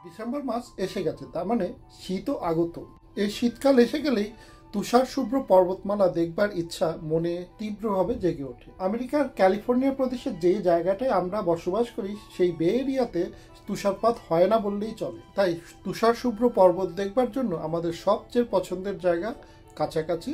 December মাস এসে গেছে, তার মানে শীতও আগত। এই শীতকাল এসে গেলেই তুষার শুভ্র পর্বতমালা দেখবার ইচ্ছা মনে তীব্রভাবে জেগে ওঠে। আমেরিকার ক্যালিফোর্নিয়া প্রদেশের যে জায়গাটায় আমরা বসবাস করি সেই বে এরিয়াতে তুষারপাত হয় না বললেই চলে। তাই তুষার শুভ্র পর্বত দেখবার জন্য আমাদের সবচেয়ে পছন্দের জায়গা কাছাকাছি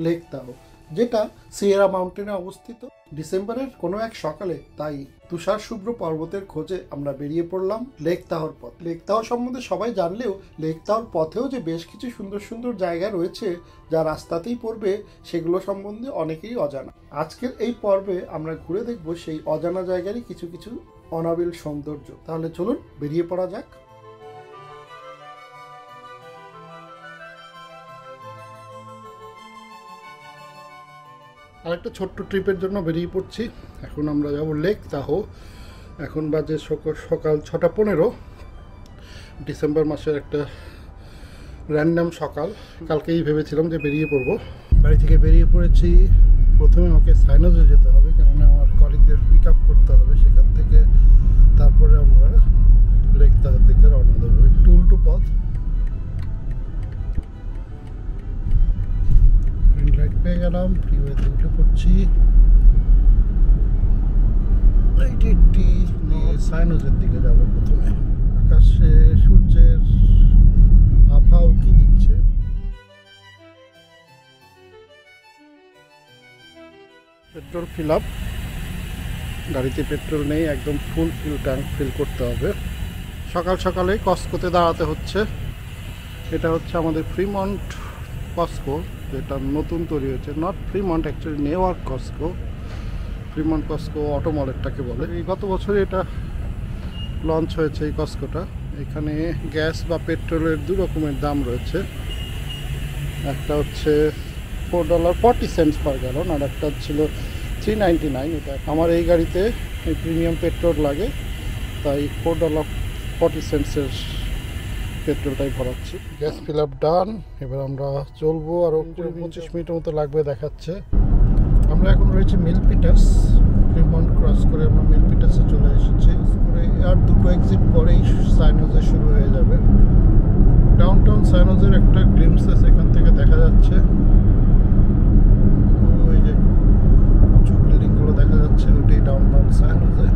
লেক তাহো, যেটা সিয়েরা মাউন্টেনে অবস্থিত। ডিসেম্বরের কোনো এক সকালে তাই তুষার শুভ্র পর্বতের খোঁজে আমরা বেরিয়ে পড়লাম লেক তাহোর পথ। লেক তাহো সম্বন্ধে সবাই জানলেও লেক তাহোর পথেও যে বেশ কিছু সুন্দর সুন্দর জায়গা রয়েছে যা রাস্তাতেই পড়বে, সেগুলো সম্বন্ধে অনেকেই অজানা। আজকের এই পর্বে আমরা ঘুরে দেখব সেই অজানা জায়গারই কিছু কিছু অনাবিল সৌন্দর্য। তাহলে চলুন বেরিয়ে পড়া যাক। আরেকটা ছোট্ট ট্রিপের জন্য বেরিয়ে পড়ছি। এখন আমরা যাব লেক তাহো। এখন বাজে সকাল 6:15। ডিসেম্বর মাসের একটা র্যান্ডাম সকাল। কালকেই ভেবেছিলাম যে বেরিয়ে পড়বো। বাড়ি থেকে বেরিয়ে পড়েছি। প্রথমে আমাকে সাইনোজে যেতে হবে, কেননা আমার কলিগদের পিক আপ করতে হবে সেখান থেকে। তারপরে আমরা লেক তাহোর দিকে রওনা দেবো। একটু উল্টো পথ। লাইট পেয়ে গেলাম, ফ্রিওয়েতে উঠে পড়ছি। সাইনোজের দিকে যাবো প্রথমে। আকাশে সূর্যের আভাও কি দিচ্ছে। Petrol fill up. গাড়িতে পেট্রোল নেই, একদম ফুল ট্যাঙ্ক ফিল করতে হবে। সকাল সকালে কস্কোতে দাঁড়াতে হচ্ছে। এটা হচ্ছে আমাদের ফ্রিমন্ট কস্কো, যেটা নতুন তৈরি হয়েছে। Not Fremont, actually Newark Costco. Fremont Costco অটোমলেরটাকে বলে। এই গত বছরে এটা লঞ্চ হয়েছে এই কস্কোটা। এখানে গ্যাস বা পেট্রোলের দু রকমের দাম রয়েছে। একটা হচ্ছে $4.40 পার গ্যালন, আর একটা ছিল $3.99। এটা আমার এই গাড়িতে এই প্রিমিয়াম পেট্রোল লাগে, তাই $4.40 পেট্রোলটাই ভরাচ্ছি। গ্যাস ফিল আপ ডান। এবার আমরা চলবো, আরও 20-25 মিনিটের মতো লাগবে দেখাচ্ছে। আমরা এখন রয়েছে মিলপিটাস। ফ্রিমন্ট ক্রস করে আমরা মিলপিটাসে চলে এসেছি। করে আর দুটো এক্সিট পরেই সাইনোজে শুরু হয়ে যাবে। ডাউনটাউন সাইনোজের একটা গ্লিমসেস এখান থেকে দেখা যাচ্ছে। ওই যে উঁচু বিল্ডিংগুলো দেখা যাচ্ছে, ওইটাই ডাউনটাউন সাইনোজে।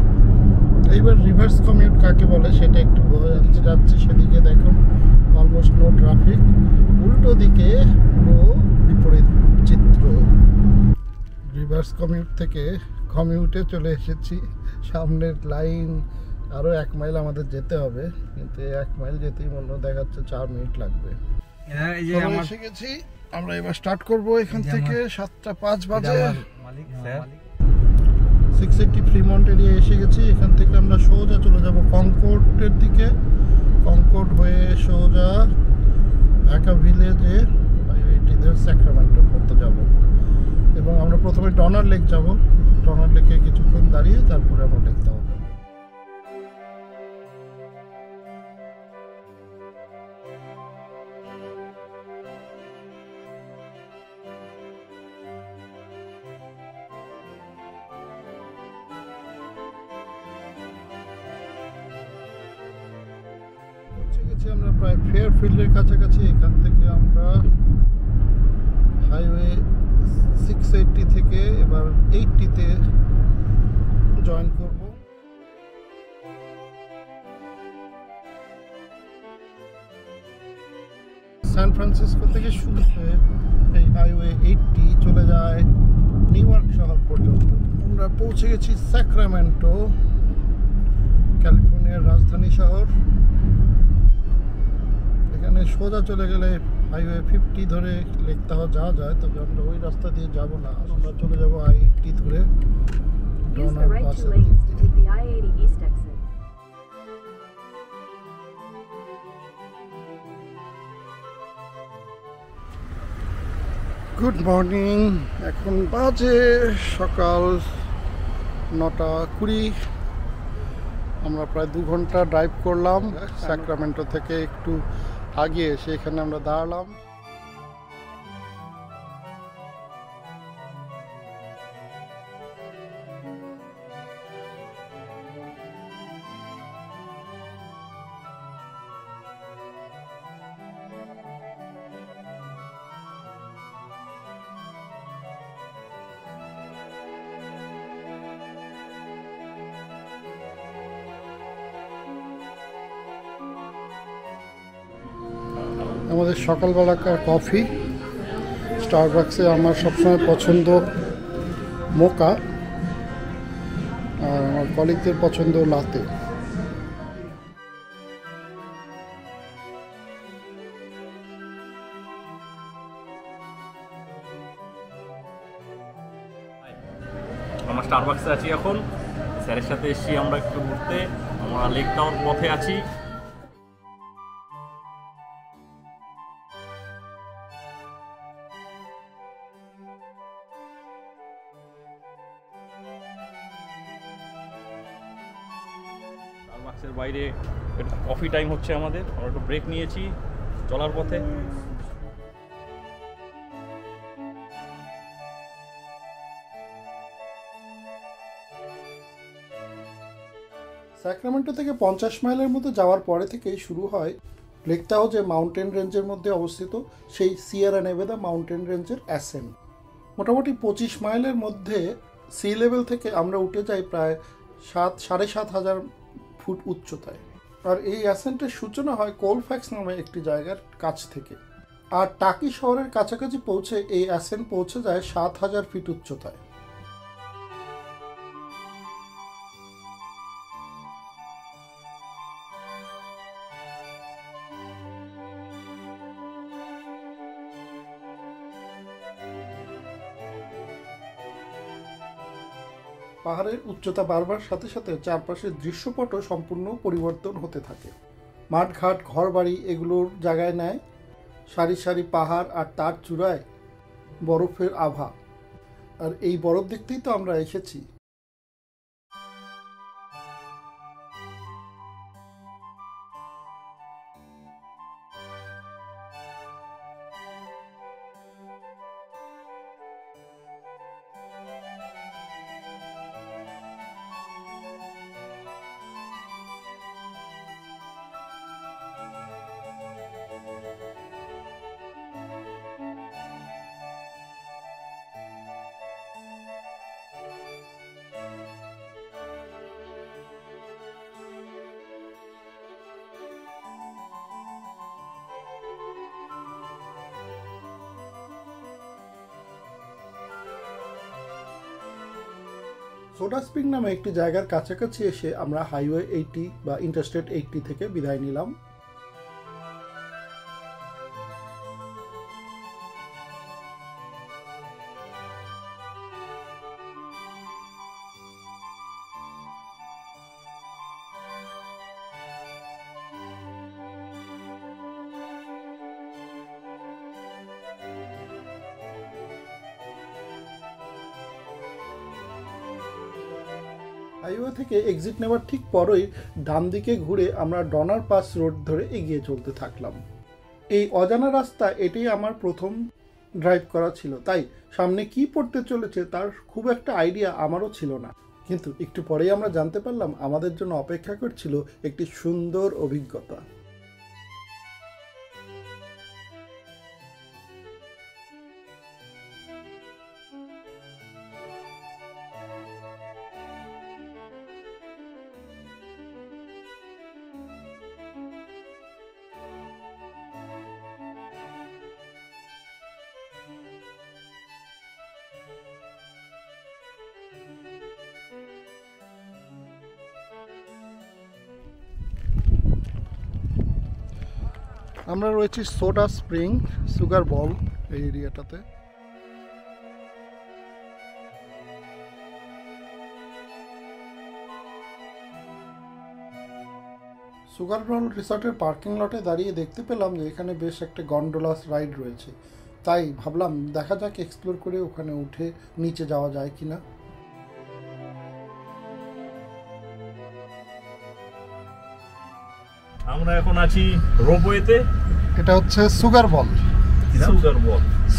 এইবার রিভার্স কমিউট কাকে বলে সেটা একটু বোঝা যাচ্ছে। সেদিকে দেখুন অলমোস্ট নো ট্রাফিক। উল্টো দিকে পুরো বিপরীত চিত্র। রিভার্স কমিউট থেকে কমিউটে চলে এসেছি। সামনের লাইন আরও 1 মাইল আমাদের যেতে হবে, কিন্তু 1 মাইল যেতেই মনে দেখাচ্ছে 4 মিনিট লাগবে। এসে গেছি। আমরা এবার স্টার্ট করব এখান থেকে। 7:05 বাজে। 680 ফ্রিমন্ট এরিয়া এসে গেছি। এখান থেকে আমরা সোজা চলে যাব কনকর্ডের দিকে। কনকর্ড হয়ে সোজা ঢাকা ভিলেজে স্যাক্রামেন্টোর মতো যাব। এবং আমরা প্রথমে টনার লেক যাব। টনার লেকে কিছুক্ষণ দাঁড়িয়ে তারপরে আমরা দেখতে হবে। আমরা প্রায় ফেয়ারফিল্ডের কাছাকাছি। এখান থেকে আমরা হাইওয়ে 680 থেকে এবার 80-তে জয়েন করব। সান ফ্রান্সিসকো থেকে শুরু হয়ে এই হাইওয়ে 80 চলে যায় নিউইয়র্ক শহর পর্যন্ত। আমরা পৌঁছে গেছি স্যাক্রামেন্টো, ক্যালিফোর্নিয়ার রাজধানী শহর। এখানে সোজা চলে গেলে হাইওয়ে 50 ধরে লেক তাহো যাওয়া যায়, তবে আমরা ওই রাস্তা দিয়ে যাব না। আমরা চলে যাব I-80 ধরে ডনার পাসের দিক দিয়ে। Good morning. এখন বাজে সকাল 9:20। আমরা প্রায় 2 ঘন্টা ড্রাইভ করলাম। স্যাক্রামেন্টো থেকে একটু আগে এসে এখানে আমরা দাঁড়ালাম। আমাদের সকালবেলাকার কফি। স্টারবাক্সে আমার সবসময় পছন্দ মোকা, আর আমার কলিগদের পছন্দ লাতে। আমরা স্টারবাক্সে আছি এখন, স্যারের সাথে এসেছি আমরা একটু ঘুরতে। আমরা লেক টাওয়ার পথে আছি। স্টারবাক্সের বাইরে একটু কফি টাইম হচ্ছে আমাদের, আমরা একটু ব্রেক নিয়েছি চলার পথে। স্যাক্রামেন্টো থেকে 50 মাইলের মতো যাওয়ার পরে থেকেই শুরু হয় লেক তাহো, যে মাউন্টেন রেঞ্জের মধ্যে অবস্থিত সেই সিয়েরা নেভেদা মাউন্টেন রেঞ্জের অ্যাসেন্ট। মোটামুটি 25 মাইলের মধ্যে সি লেভেল থেকে আমরা উঠে যাই প্রায় 7,500 ফুট উচ্চতায়। আর এই অ্যাসেন্টের সূচনা হয় কোলফ্যাক্স নামে একটি জায়গার কাছ থেকে। আর টাকি শহরের কাছাকাছি পৌঁছে এই অ্যাসেন্ট পৌঁছে যায় 7,000 ফিট উচ্চতায়। পাহাড়ের উচ্চতা বাড়বার সাথে সাথে চারপাশের দৃশ্যপটও সম্পূর্ণ পরিবর্তন হতে থাকে। মাঠঘাট, ঘরবাড়ি এগুলোর জায়গায় নেয় সারি সারি পাহাড়, আর তার চূড়ায় বরফের আভা। আর এই বরফ দেখতেই তো আমরা এসেছি। সোডা স্প্রিং নামে একটি জায়গার কাছাকাছি এসে আমরা হাইওয়ে 80 বা ইন্টারস্টেট 80 থেকে বিদায় নিলাম। হাইওয়ে থেকে এক্সিট নেওয়ার ঠিক পরেই ডান দিকে ঘুরে আমরা ডনার পাস রোড ধরে এগিয়ে চলতে থাকলাম। এই অজানা রাস্তা এটাই আমার প্রথম ড্রাইভ করা ছিল, তাই সামনে কি পড়তে চলেছে তার খুব একটা আইডিয়া আমারও ছিল না। কিন্তু একটু পরেই আমরা জানতে পারলাম আমাদের জন্য অপেক্ষা করছিল একটি সুন্দর অভিজ্ঞতা। আমরা রয়েছি সোডা স্প্রিং সুগার বল এই এরিয়াটাতে। সুগার বল রিসর্টের পার্কিং লটে দাঁড়িয়ে দেখতে পেলাম যে এখানে বেশ একটা গন্ডোলাস রাইড রয়েছে, তাই ভাবলাম দেখা যাক এক্সপ্লোর করে ওখানে উঠে নিচে যাওয়া যায় কিনা। আমরা এখন আছি রোপওয়েতে। এটা হচ্ছে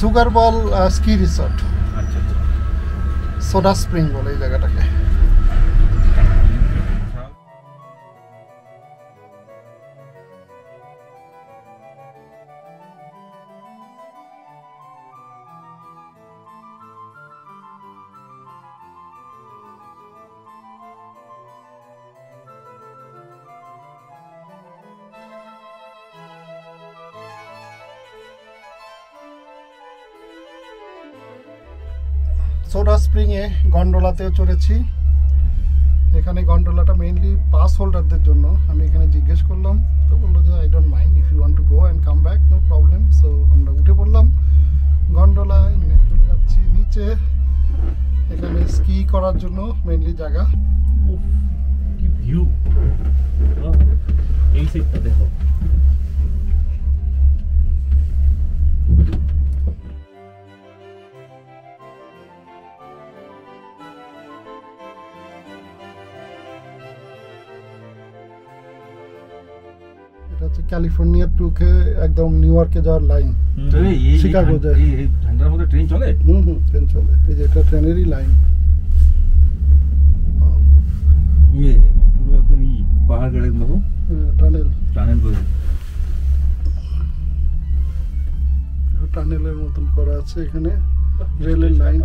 সুগার বল স্কি রিসর্ট। আচ্ছা আচ্ছা, সোডা স্প্রিং বলে এই জায়গাটাকে। সোডা স্প্রিংয়ে গন্ডোলাতেও চড়েছি। এখানে গন্ডোলাটা মেইনলি পাস হোল্ডারদের জন্য। আমি এখানে জিজ্ঞেস করলাম, তো বললো যে I don't mind, if you want to go and come back no problem. So আমরা উঠে পড়লাম গন্ডোলায়, চলে যাচ্ছি নিচে। এখানে স্কি করার জন্য মেইনলি জায়গা। কি ভিউ, এই সাইডটা দেখো। এটা হচ্ছে ক্যালিফোর্নিয়া টুকে একদম নিউ ইয়র্কে যাওয়ার লাইন। শিকাগো যায়। এই ঠান্ডার মধ্যে ট্রেন চলে? ট্রেন চলে। এই যে এটা ট্রেনেরই লাইন। পুরো একদম পাহাড় গাড়ির মতো টানেল, টানেল বলে। টানেলের মতন করা আছে এখানে, রেলের লাইন।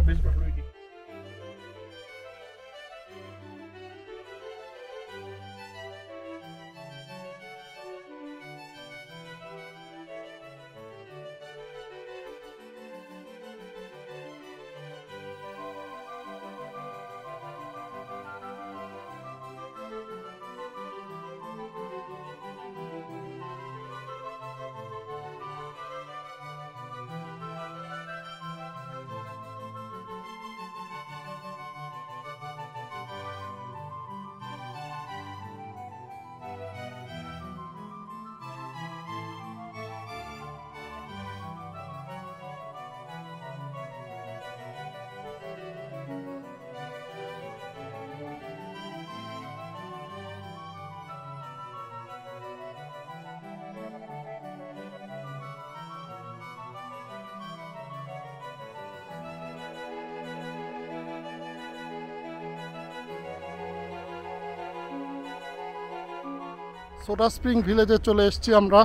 সোডা স্প্রিং ভিলেজে চলে এসেছি আমরা।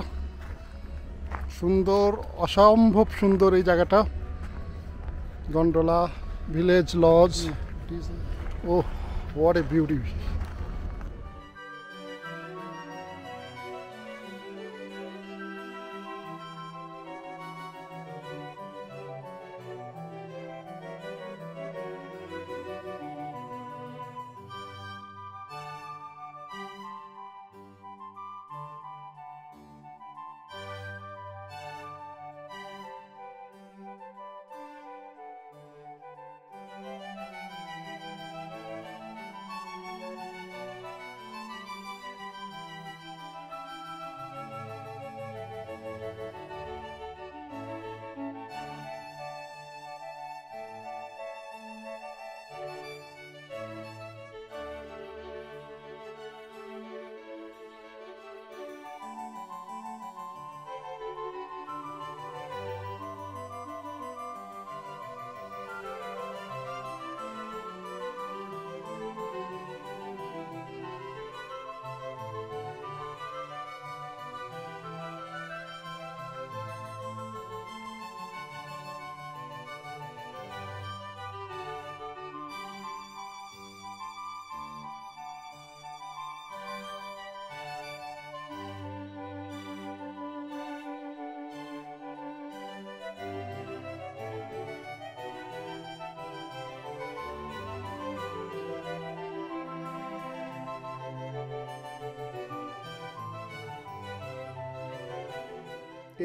সুন্দর, অসম্ভব সুন্দর এই জায়গাটা। Gondola village lodge. Oh what a beauty.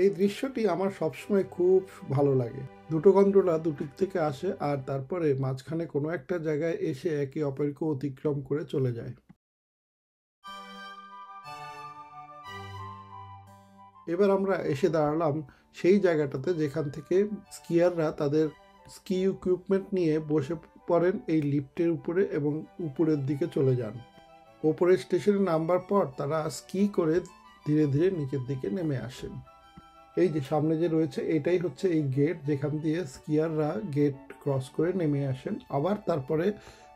এই দৃশ্যটি আমার সবসময় খুব ভালো লাগে। দুটো গন্ডোলা দুটির থেকে আসে আর তারপরে মাঝখানে কোনো একটা জায়গায় এসে একে অপরকে অতিক্রম করে চলে যায়। এবার আমরা এসে দাঁড়ালাম সেই জায়গাটাতে যেখান থেকে স্কিয়াররা তাদের স্কি ইকুইপমেন্ট নিয়ে বসে পড়েন এই লিফটের উপরে এবং উপরের দিকে চলে যান। ওপরের স্টেশনে নামবার পর তারা স্কি করে ধীরে ধীরে নিচের দিকে নেমে আসেন। এই যে সামনে যে রয়েছে এটাই হচ্ছে এই গেট, যেখান দিয়ে স্কিয়াররা গেট ক্রস করে নেমে আসেন, আবার তারপরে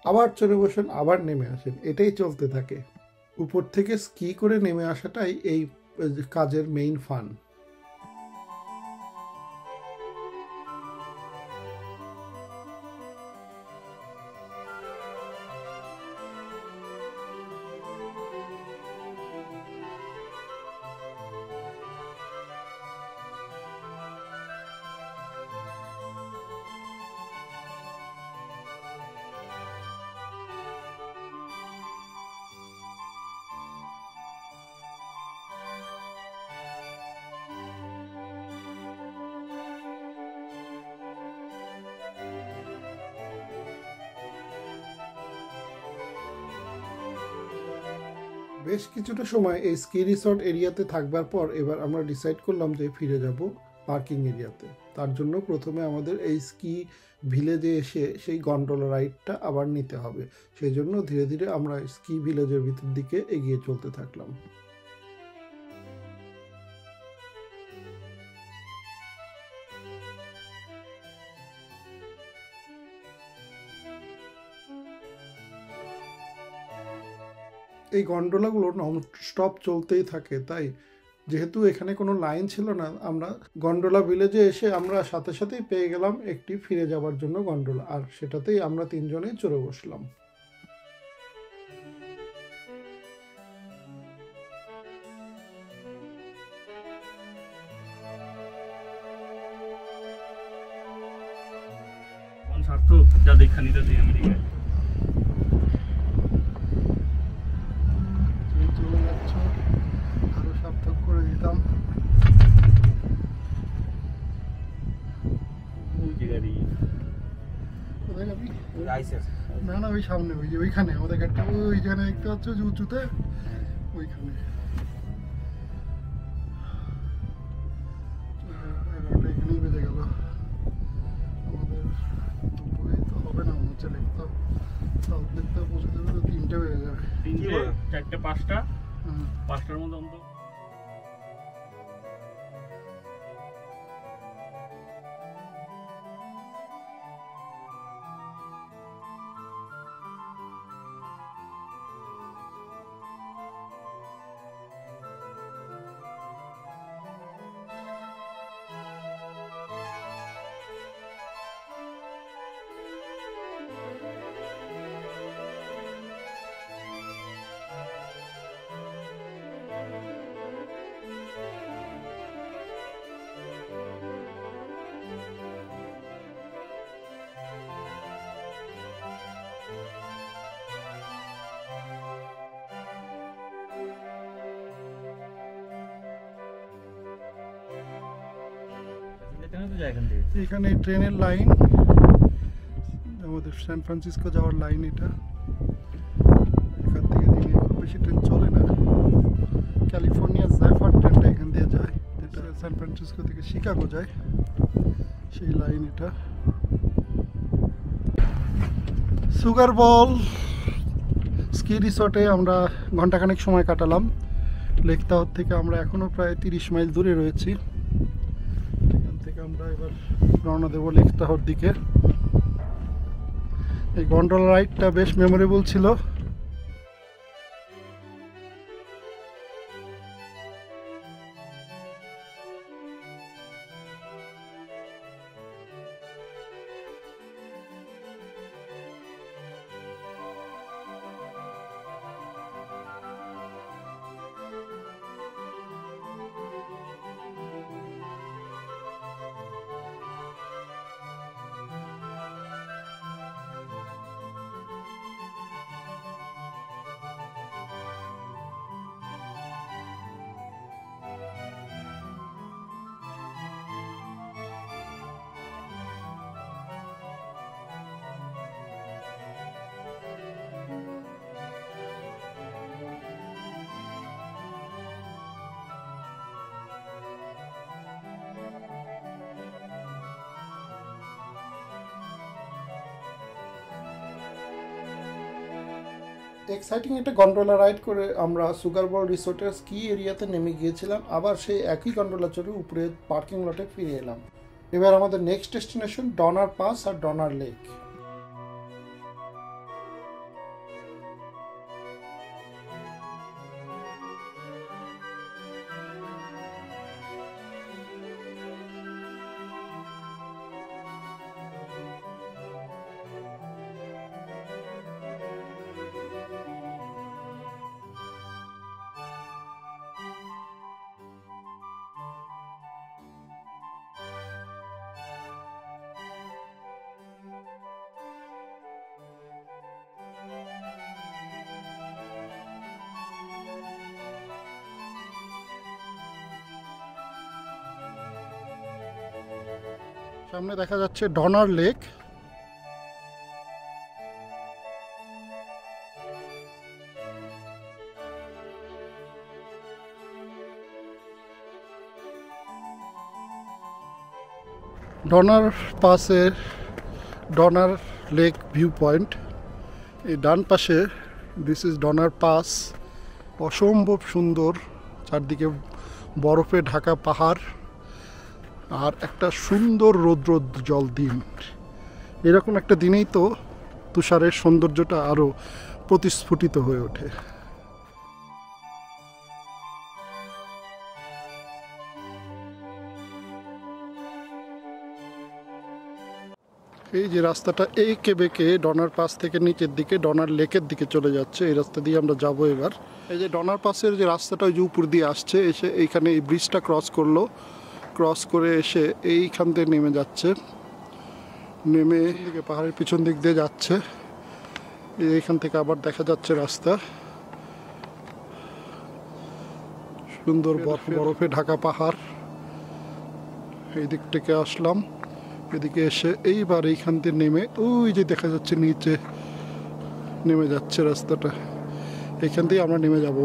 আবার চলে বসেন, আবার নেমে আসেন। এটাই চলতে থাকে। উপর থেকে স্কি করে নেমে আসাটাই এই কাজের মেইন ফান। বেশ কিছুটা সময় এই স্কি রিসর্ট এরিয়াতে থাকবার পর এবার আমরা ডিসাইড করলাম যে ফিরে যাব পার্কিং এরিয়াতে। তার জন্য প্রথমে আমাদের এই স্কি ভিলেজে এসে সেই গন্ডোলা রাইডটা আবার নিতে হবে। সেই জন্য ধীরে ধীরে আমরা স্কি ভিলেজের ভিতর দিকে এগিয়ে চলতে থাকলাম। এই গন্ডোলাগুলো নন স্টপ চলতেই থাকে, তাই যেহেতু এখানে কোনো লাইন ছিল না, আমরা গন্ডোলা ভিলেজে এসে আমরা সাথে সাথেই পেয়ে গেলাম একটি ফিরে যাওয়ার জন্য গন্ডোলা, আর সেটাতেই আমরা তিনজনেই চড়ে বসলাম। কোন সার্থক যা দেখা নিতে দিই আমেরিকায়। চলে যাচ্ছ, আরো সার্থক করে দিতাম। কোথায় যাবি? না না, ওই সামনে, ওই যে ওইখানে আমাদের একটা ওইখানে দেখতে পাচ্ছ যে উঁচুতে, ওইখানে। এখানেই বেজে গেল আমাদের। দুপুরে তো হবে না মনে হচ্ছে, লিখতে সাউথ লিখতে পৌঁছে যাবে তো 3টে বেজে যাবে। 3টে 4টে 5টা, হুম। 5টার মধ্যে অন্তত। এখানে ট্রেনের লাইন, আমাদের সান ফ্রান্সিসকো যাওয়ার লাইন এটা। এখান থেকে দিনে খুব বেশি ট্রেন চলে না। ক্যালিফোর্নিয়া জ্যাফার ট্রেনটা এখান দিয়ে যায়, যেটা সান ফ্রান্সিসকো থেকে শিকাগো যায়, সেই লাইন এটা। সুগার বল স্কি রিসর্টে আমরা ঘন্টাখানেক সময় কাটালাম। লেক টাওয়ার থেকে আমরা এখনও প্রায় 30 মাইল দূরে রয়েছি। এখান থেকে আমরা এবার রওনা দেবো লেক টাওয়ার দিকে। এই গন্ডোলা রাইডটা বেশ মেমোরেবল ছিল। এক্সাইটিং একটা গন্ডোলা রাইড করে আমরা সুগার বল রিসোর্টের স্কি এরিয়াতে নেমে গিয়েছিলাম। আবার সেই একই গন্ডোলা চড়ে উপরে পার্কিং লটে ফিরে এলাম। এবার আমাদের নেক্সট ডেস্টিনেশন ডনার পাস আর ডনার লেক। সামনে দেখা যাচ্ছে ডনার লেক। ডনার পাসের ডনার লেক ভিউ পয়েন্ট, এই ডান পাশে দিস ইজ ডনার পাস। অসম্ভব সুন্দর, চারদিকে বরফে ঢাকা পাহাড় আর একটা সুন্দর রৌদ্রোজ্জ্বল দিন। এরকম একটা দিনেই তো তুষারের সৌন্দর্যটা আরও প্রতিস্ফুটিত হয়ে ওঠে। এই যে রাস্তাটা এঁকে বেঁকে ডনার পাস থেকে নিচের দিকে ডনার লেকের দিকে চলে যাচ্ছে, এই রাস্তা দিয়ে আমরা যাব এবার। এই যে ডনার পাসের যে রাস্তাটা ওই যে উপর দিয়ে আসছে, এসে এইখানে এই ব্রিজটা ক্রস করলো, ক্রস করে এসে এইখান থেকে নেমে যাচ্ছে, নেমে দিকে পাহাড়ের পিছন দিক দিয়ে যাচ্ছে। এইখান থেকে আবার দেখা যাচ্ছে রাস্তা, সুন্দর বরফে ঢাকা পাহাড়। এই দিক থেকে আসলাম, এদিকে এসে এইবার এইখান থেকে নেমে ওই যে দেখা যাচ্ছে নিচে নেমে যাচ্ছে রাস্তাটা, এইখান থেকে আমরা নেমে যাব।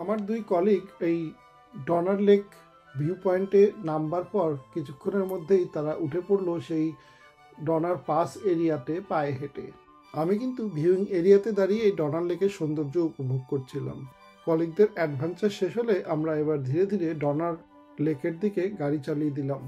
আমার দুই কলিগ এই ডনার লেক ভিউ পয়েন্টে নামবার পর কিছুক্ষণের মধ্যেই তারা উঠে পড়লো সেই ডনার পাস এরিয়াতে পায়ে হেঁটে। আমি কিন্তু ভিউইং এরিয়াতে দাঁড়িয়ে এই ডনার লেকের সৌন্দর্য উপভোগ করছিলাম। কলিগদের অ্যাডভেঞ্চার শেষ হলে আমরা এবার ধীরে ধীরে ডনার লেকের দিকে গাড়ি চালিয়ে দিলাম।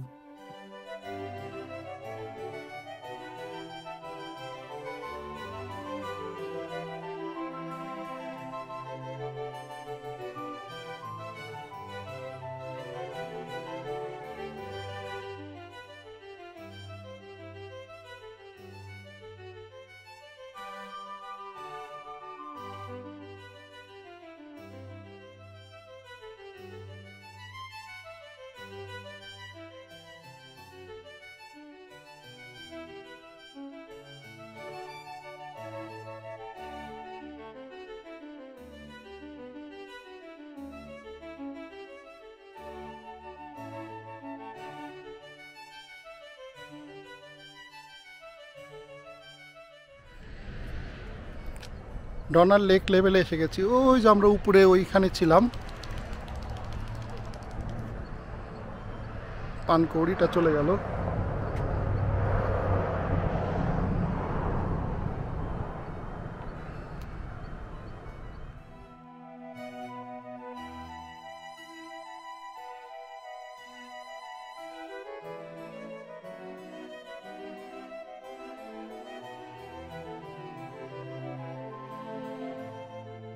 ডনার লেক লেভেলে এসে গেছি, ওই যে আমরা উপরে ওইখানে ছিলাম, পানকৌড়িটা চলে গেল।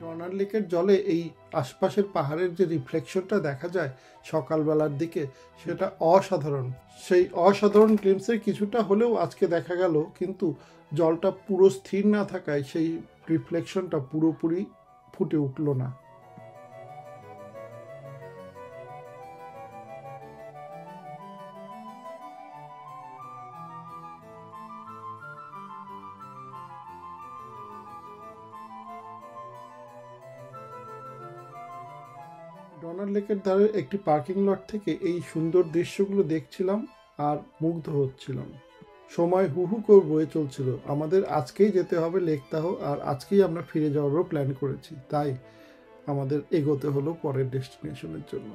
ডনার লেকের জলে এই আশপাশের পাহাড়ের যে রিফ্লেকশনটা দেখা যায় সকালবেলার দিকে, সেটা অসাধারণ। সেই অসাধারণ গ্লিম্পসের কিছুটা হলেও আজকে দেখা গেল, কিন্তু জলটা পুরো স্থির না থাকায় সেই রিফ্লেকশনটা পুরোপুরি ফুটে উঠল না। ডনার লেকের ধারে একটি পার্কিং লট থেকে এই সুন্দর দৃশ্যগুলো দেখছিলাম আর মুগ্ধ হচ্ছিলাম। সময় হু হু করে বয়ে চলছিল, আমাদের আজকেই যেতে হবে লেক তাহো, আর আজকেই আমরা ফিরে যাওয়ারও প্ল্যান করেছি, তাই আমাদের এগোতে হলো পরের ডেস্টিনেশনের জন্য।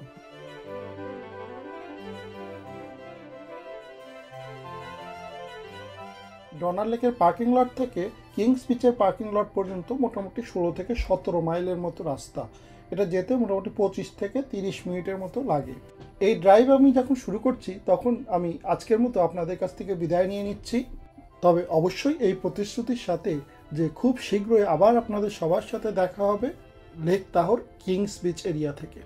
ডনার লেকের পার্কিং লট থেকে কিংস বিচের পার্কিং লট পর্যন্ত মোটামুটি 16 থেকে 17 মাইলের মতো রাস্তা। এটা যেতে মোটামুটি 25 থেকে 30 মিনিটের মতো লাগে। এই ড্রাইভ আমি যখন শুরু করছি তখন আমি আজকের মতো আপনাদের কাছ থেকে বিদায় নিয়ে নিচ্ছি, তবে অবশ্যই এই প্রতিশ্রুতির সাথে যে খুব শীঘ্রই আবার আপনাদের সবার সাথে দেখা হবে লেক তাহোর কিংস বিচ এরিয়া থেকে।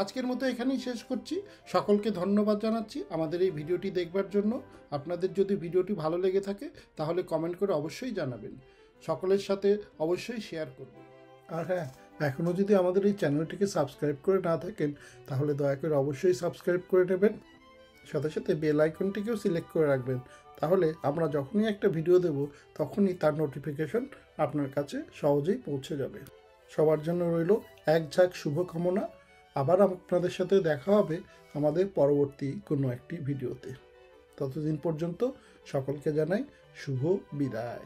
আজকের মতো এখানেই শেষ করছি। সকলকে ধন্যবাদ জানাচ্ছি আমাদের এই ভিডিওটি দেখবার জন্য। আপনাদের যদি ভিডিওটি ভালো লেগে থাকে তাহলে কমেন্ট করে অবশ্যই জানাবেন, সকলের সাথে অবশ্যই শেয়ার করবেন। আর হ্যাঁ, এখনও যদি আমাদের এই চ্যানেলটিকে সাবস্ক্রাইব করে না থাকেন তাহলে দয়া করে অবশ্যই সাবস্ক্রাইব করে নেবেন, সাথে সাথে বেল আইকনটিকেও সিলেক্ট করে রাখবেন, তাহলে আমরা যখনই একটা ভিডিও দেব তখনই তার নোটিফিকেশন আপনার কাছে সহজেই পৌঁছে যাবে। সবার জন্য রইল এক ঝাঁক শুভকামনা। আবার আপনাদের সাথে দেখা হবে আমাদের পরবর্তী কোনো একটি ভিডিওতে। ততদিন পর্যন্ত সকলকে জানাই শুভ বিদায়।